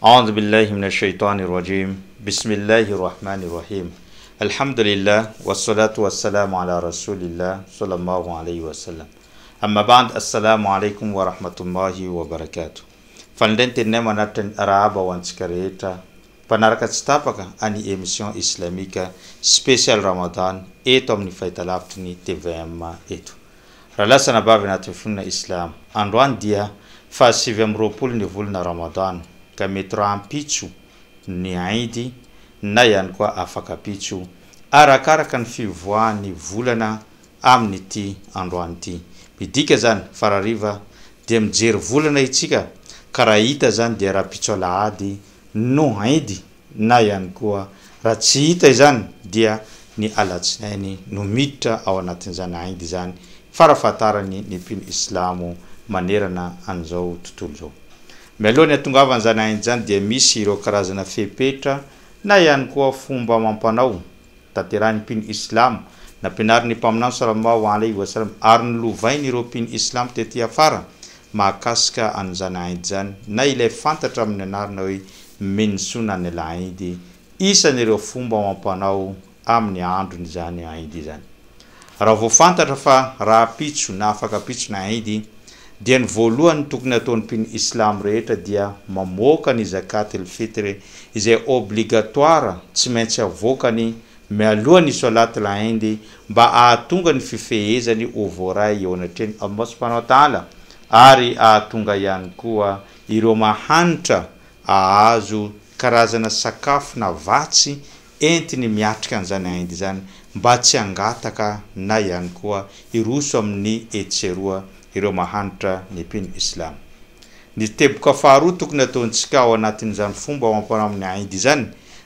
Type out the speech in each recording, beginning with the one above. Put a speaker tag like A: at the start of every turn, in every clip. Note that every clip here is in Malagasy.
A: أعوذ بالله من الشيطان الرجيم بسم الله الرحمن الرحيم الحمد لله والصلاة والسلام على رسول الله صلى الله عليه وسلم أما بعد السلام عليكم ورحمة الله وبركاته فلنت نما نتن أرابا وانسكريتا panaraka tsy tapaka any émission islamique spécial Ramadan eto amin'ny fahitalavitry ny TVM eto. Raha lasana bavy anatin'ny fonina Islam. Androany dia fa 7 ny volana Ramadan ka mety rahampitso ny Aidi na ihany koa afaka pitso arakaraka ny fivoahan'ny volana amin'ny ity androany ity. Midika zany farariva dia mijery volana itsika ka raha hita zany dia raha pitso alahady no Aidi na ihany koa raha tsy hita izany dia ny alatsinainy no miditra ao anatin'izany Aidi zany farafatarany ny mpino Islamo manerana an'izao tontolo zao. Mialohan'ny atongavana zany Aidi zany dia misy ireo karazana fepetra na ihany koa fomba mampanao tanterahany mpino Islamo na penariny mpaminany sallallahu alaihi wasallam ary nilovainy ireo mpino Islamo tety afara mahakasika an'izany Aidi zany na ilay fantatra amin'ny anarana hoe mensuna ny Aidi isan'ireo fomba mampanao amin'ny andron'izany Aidi zany. Raha vao fantatra fa raha pitso na afaka pitso na Aidi dia ny voalohany tokony ataon'ny mpino Islam rehetra dia mamoaka ny zakatul fitr izay obligatoire tsy maintsy avoakany mialohan'ny salatul Aidi mba ahatonga ny fifehezany ho voaray eo anatreny Allah subhanahu wa ta'ala ary ahatonga ihany koa ireo mahanitra ahazo karazana sakafo na vatsy entiny miatrika an'izany Aidi zany mba tsy hangataka na ihany koa iroso amin'ny etseroa ireo mahanitra ny mpino Islam. Ny teboka faharoa tokony ataontsika ao anatin'izany fomba mampanao amin'ny Aidi zany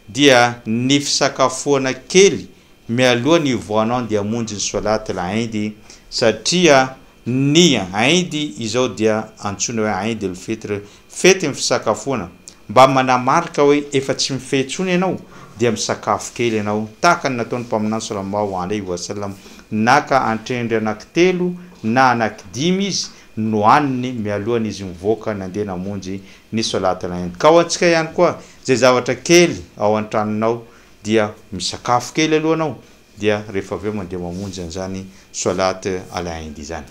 A: dia ny fisakafoana kely mialohan'ny ivoanao dia monjy ny salatul Aidi satria ny Aidi izao dia antsoina hoe Aidi al-Fitr fety ny fisakafoana mba manamarika hoe efa tsy mifetsony ianao dia misakafo kely ianao tahaka ny nataon'ny mpaminany sallallahu alaihi wasallam naka antrendry anankitelo na anankidimy izy no haniny mialohan'ny izy mivoaka nandeha namonjy ny salatul Aidi. Ka ho antsika ihany koa zay zavatra kely ao an-tranonao dia misakafo kely alohanao dia rehefa aveo mandeha mamonjy an'izany salat al-Aidi zany.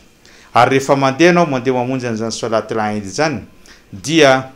A: Ary rehefa mandeha anao mandeha mamonjy an'izany salat al-Aidi zany dia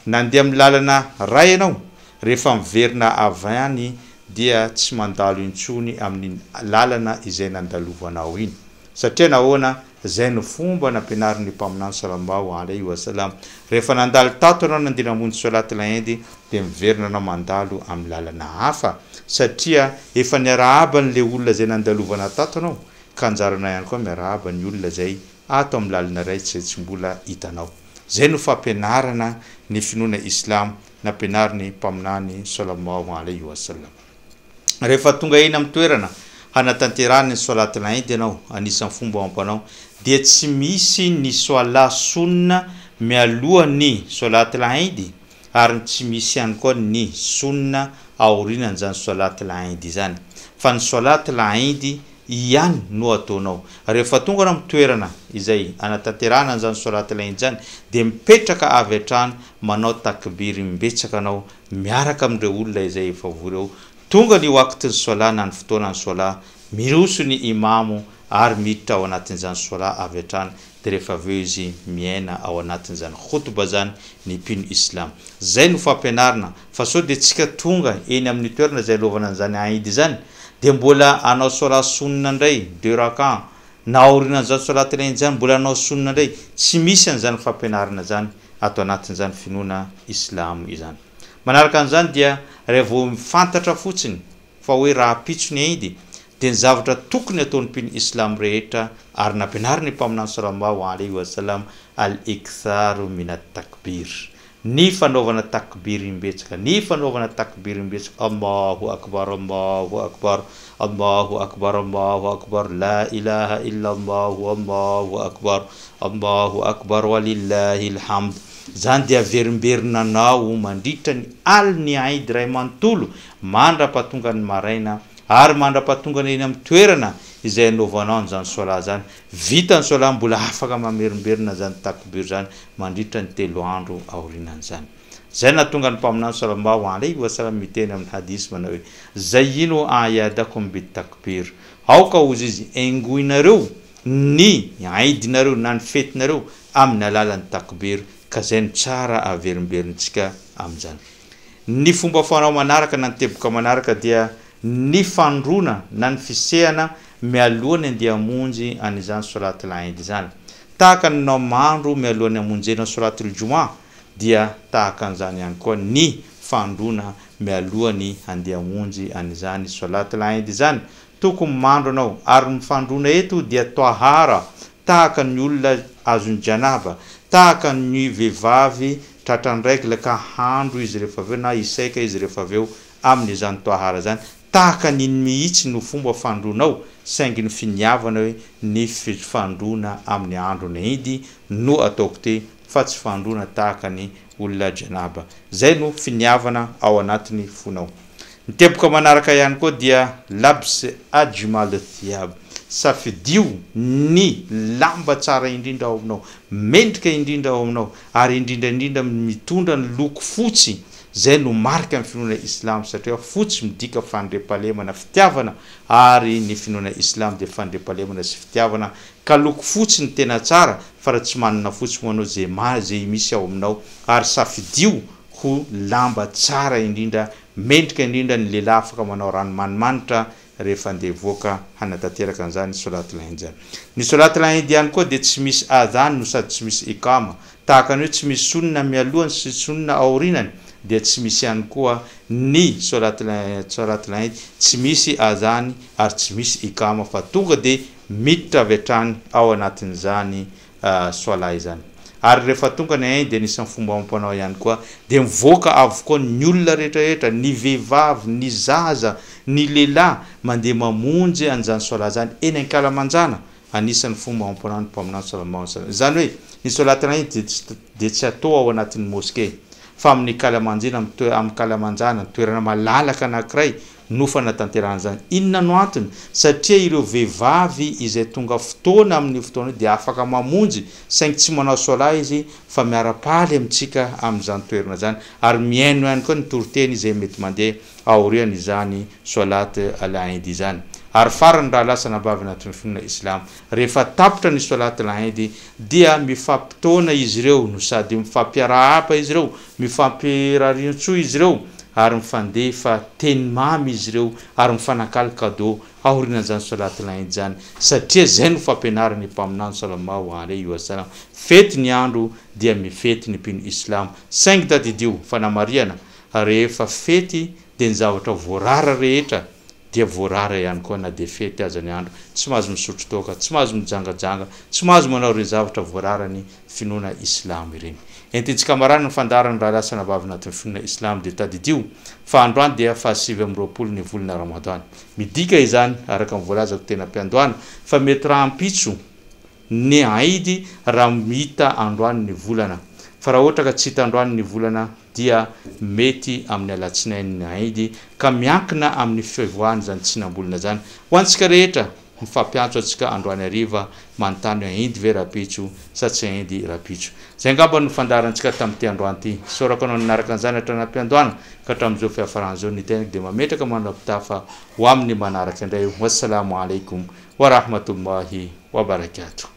A: nandeha amin'ny lalana ray ianao rehefa miverina avany dia tsy mandalo intsony amin'ny lalana izay nandalovanao iny satria nahoana zay ny fomba nampianarin'ny mpaminany sallallahu alaihi wasallam rehefa nandalo tato anao nandeha namonjy salatul Aidi dia miverina anao mandalo amin'ny lalana hafa satria efa niarahaba n'le olona zay nandalovana tato anao ka anjarana ihany koa miarahaba ny olona zay ato amin'ny lalana ray tsy mbola hitanao. Zay no fampianarana ny finoana Islam nampianarin'ny mpaminany sallallahu alaihi wasallam. Rehefa tonga iny amin'ny toerana hanatanterahany ny salatul Aidi ianao anisan'ny fomba mampanao dia tsy misy ny soala sunna mialohan'ny salatul Aidi ary tsy misy ihany koa ny sunna aorinan'izany salatul Aidi zany fa ny salatul Aidi ihany no ataonao. Rehefa tonga anao amin'ny toerana izay anatanterahana an'izany salatul Aidi zany dia mipetraka avy hatrany manao takbiry mimbetsaka anao miaraka amin'ireo olona izay efa voreo tonga ny waktin'ny sola na ny fotoanan'ny sola miroso ny imamo ary miditra ao anatin'izany sola avy hatrany dia rehefa aveo izy miaina ao anatin'izany khutba zany ny mpino Islam. Zay no fampianarana fa sao dia tsika tonga eny amin'ny toerana izay lovana an'izany Aidi zany dia mbola anao sola sunna ndray 2 raka na aorinan'izany salatul Aidi zany mbola anao sunna ndray tsy misy an'izany fampianarana zany ato anatin'izany finoana Islam izany. Manaraka an'izany dia rehefa vao mifantatra fotsiny fa hoe raha pitso ny Aidi dia ny zavatra tokony ataon'ny mpino Islam rehetra ary nampianariny mpaminany sallallahu alaihi wasallam al-iktharu min at-takbir ny fanaovana takbiry imbetsaka ny fanaovana takbiry imbetsaka Allahu akbar Allahu akbar Allahu akbar Allahu akbar la ilaha illa Allah Allahu akbar Allahu akbar walillahil hamd. Zany dia verimberina mandritra ny aliny Aidi ray manontolo mandra-pahatonga ny maraina ary mandra-pahatonga eny amin'ny toerana izay anaovanao an'izany sola zany. Vita ny sola mbola afaka mamerimberina zany takbir zany mandritra ny 3 andro aorinan'izany. zay natonga ny mpaminany sallallahu alayhi wa sallam miteny amin'ny hadis manao hoe zayyinu ayadakum bitakbir, aoka ozy izy engoinareo ny aidinareo na ny fetinareo amin'ny alalan'ny takbir, ka zay ny tsara averimberitsika amin'izany. Ny fomba fanao manaraka na ny teboka manaraka dia ny fandrona na ny fisehana mialohany andeha hamonjy an'izany salatul Eid zany. Tahaka ny mandro mialohany hamonjena salatul Juma dia tahaka an'izany ihany koa ny fandrona mialohany andeha hamonjy an'izany salatul Eid zany. Tokony mandro anao ary ny fandrona eto dia tahara, tahaka ny olona azony janaba, tahaka ny vehivavy tratrany règle ka handro izy rehefa aveo na isaika izy rehefa aveo amin'izany tahara zany. Tahaka ny mihitsy no fomba fandronao, saingy ny finiavana hoe ny fandrona amin'ny androny Eid no ataoko te, fa tsy fandrona tahaka ny olona janaba. Zay no finiavana ao anatiny fonao. Ny teboka manaraka ihany koa dia labs ajmal thiyab, safidio ny lamba tsara indrindra ao aminao, mendrika indrindra ao aminao, ary indrindra mitondra ny loko fotsy. Zay no marika amin'ny finoana Islam, satria fotsy midika fandriampahalemana, fitiavana, ary ny finoana Islam dia fandriampahalemana sy fitiavana, ka loko fotsy ny tena tsara, fa raha tsy manana fotsy moa zay misy ao aminao, ary safidio ho lamba tsara indrindra, mendrika indrindra ny lehilahy afaka manao ranomanimanitra rehefa andeha voaka hanatanteraka an'izany salatul Eid zany. Ny salatul Eid ihany koa dia tsy misy adhan no sady tsy misy ikama, tahaka ny hoe tsy misy sunna mialohany sy sunna aorinany, dia tsy misy ihany koa ny salatul Eid, tsy misy adhan ary tsy misy ikama, fa tonga dia miditra avy hatrany ao anatin'izany soala izany. Ary rehefa tonga ny Eid dia nisan'ny fomba ampanao ihany koa dia mivoaka avokoa ny olona rehetrarehetra, ny vehivavy, ny zaza, ny lehilahy mandeha mamonjy an'izany soala zany eny ankalamanjana. Anisan'ny fomba ampanao ny mpaminany sallallahu alaihi wasallam. Zany hoe ny salatul Eid dia tsy atao ao anatin'ny moské, fa amin'ny kalamanjana toerana malalaka anankiray no fanatanterahana zany. Inona no antony? Satria ireo vehivavy izay tonga fotoana amin'ny fotoana dia afaka mamonjy, saingy tsy manao sola izy fa miara-paly amintsika amin'izany toerana zany, ary miaino ihany koa ny toroteny izay mety mandeha aorian' izany salat al-Eid zany. Ary farany raha lasa nabavy anatin'ny finoana Islam, rehefa tapitra ny salatul Eid dia mifampitoana izy ireo, no sady mifampiarahaba izy ireo, mifampirarian-tsoa izy ireo, ary mifandefa teny mamy izy ireo, ary mifanakalo cadeau aorian'izany salatul Eid zany, satria zay no fampianarany mpaminany sallallahu alayhi wa sallam. Fety ny andro dia mifety ny mpino Islam, saingy tadidio fanamariana rehefa fety dia ny zavatra voarara rehetra dia voarara ihany koa na dia fety aza ny andro. Tsy mahazo misotro toaka, tsy mahazo mijangajanga, tsy mahazo manao ireny zavatra voararany finoana Islam ireny. Entintsika marana ny fandarany raha lasa nabavy anatin'ny finoana Islam dia tadidio fa androany dia fa 7 ny volana Ramadan. Midika izany araka ny voalazako tena mpiandohana fa mety raha ampitso ny Eid raha mita androany ny volana, fa raha ohatra ka tsy hita androany ny volana dia mety amin'ny alatsinainy ny Eid, ka miankina amin'ny fivoahany zany tsinam-bolana zany. Ho antsika rehetra mifampiantso antsika androany hariva manontany Eid ve rapitso sa tsy Eid rapitso. Zay angamba no fandarantsika tamin'ity androany ity. Sorako anao nanaraka an'izany hatrana ampiandohana ka hatramin'izao fiafaran'izao ny tenako dia mametraka manapitafa ho amin'ny manaraka indray. Wassalamu alaikum wa rahmatullahi wa barakatuh.